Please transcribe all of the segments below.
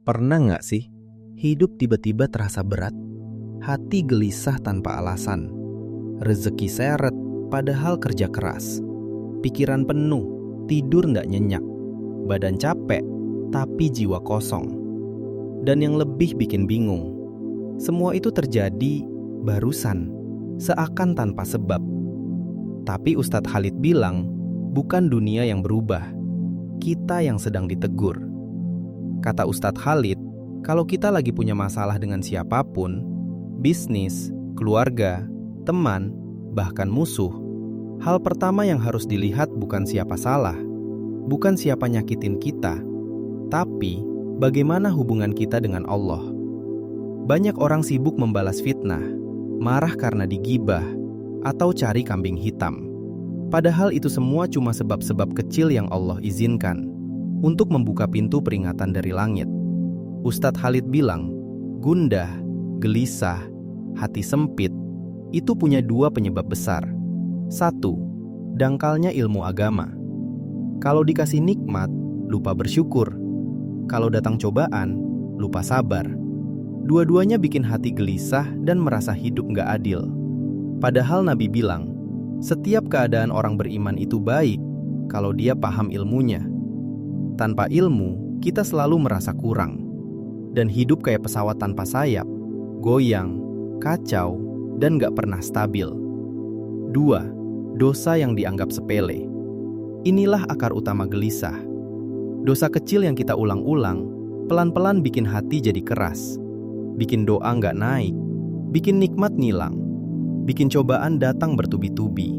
Pernah nggak sih, hidup tiba-tiba terasa berat, hati gelisah tanpa alasan, rezeki seret padahal kerja keras, pikiran penuh, tidur nggak nyenyak, badan capek tapi jiwa kosong. Dan yang lebih bikin bingung, semua itu terjadi barusan, seakan tanpa sebab. Tapi Ustadz Khalid bilang, bukan dunia yang berubah, kita yang sedang ditegur. Kata Ustadz Khalid, kalau kita lagi punya masalah dengan siapapun, bisnis, keluarga, teman, bahkan musuh, hal pertama yang harus dilihat bukan siapa salah, bukan siapa nyakitin kita, tapi bagaimana hubungan kita dengan Allah. Banyak orang sibuk membalas fitnah, marah karena digibah, atau cari kambing hitam. Padahal itu semua cuma sebab-sebab kecil yang Allah izinkan untuk membuka pintu peringatan dari langit. Ustadz Khalid bilang, gundah, gelisah, hati sempit, itu punya dua penyebab besar. Satu, dangkalnya ilmu agama. Kalau dikasih nikmat, lupa bersyukur. Kalau datang cobaan, lupa sabar. Dua-duanya bikin hati gelisah dan merasa hidup gak adil. Padahal Nabi bilang, setiap keadaan orang beriman itu baik kalau dia paham ilmunya. Tanpa ilmu, kita selalu merasa kurang. Dan hidup kayak pesawat tanpa sayap, goyang, kacau, dan gak pernah stabil. Dua, dosa yang dianggap sepele. Inilah akar utama gelisah. Dosa kecil yang kita ulang-ulang, pelan-pelan bikin hati jadi keras. Bikin doa gak naik, bikin nikmat ngilang, bikin cobaan datang bertubi-tubi.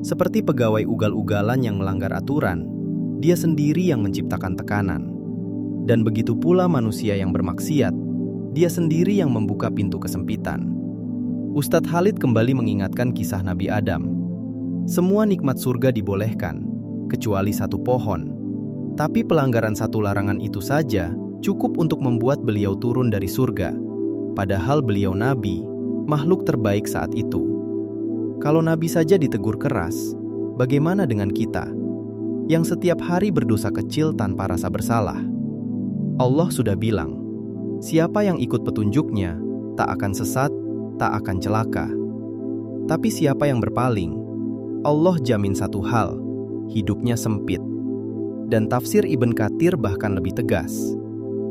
Seperti pegawai ugal-ugalan yang melanggar aturan, dia sendiri yang menciptakan tekanan. Dan begitu pula manusia yang bermaksiat, dia sendiri yang membuka pintu kesempitan. Ustadz Khalid kembali mengingatkan kisah Nabi Adam. Semua nikmat surga dibolehkan, kecuali satu pohon. Tapi pelanggaran satu larangan itu saja cukup untuk membuat beliau turun dari surga. Padahal beliau Nabi, makhluk terbaik saat itu. Kalau Nabi saja ditegur keras, bagaimana dengan kita? Yang setiap hari berdosa kecil tanpa rasa bersalah. Allah sudah bilang, siapa yang ikut petunjuknya, tak akan sesat, tak akan celaka. Tapi siapa yang berpaling, Allah jamin satu hal, hidupnya sempit. Dan tafsir Ibn Katsir bahkan lebih tegas.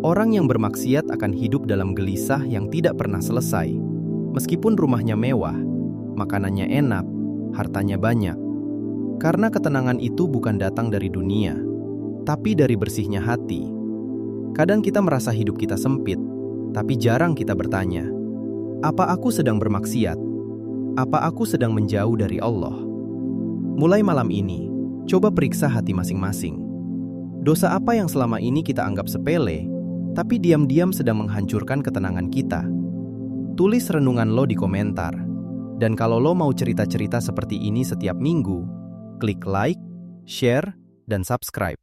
Orang yang bermaksiat akan hidup dalam gelisah yang tidak pernah selesai. Meskipun rumahnya mewah, makanannya enak, hartanya banyak. Karena ketenangan itu bukan datang dari dunia, tapi dari bersihnya hati. Kadang kita merasa hidup kita sempit, tapi jarang kita bertanya, apa aku sedang bermaksiat? Apa aku sedang menjauh dari Allah? Mulai malam ini, coba periksa hati masing-masing. Dosa apa yang selama ini kita anggap sepele, tapi diam-diam sedang menghancurkan ketenangan kita? Tulis renungan lo di komentar. Dan kalau lo mau cerita-cerita seperti ini setiap minggu, klik like, share, dan subscribe.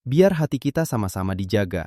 Biar hati kita sama-sama dijaga.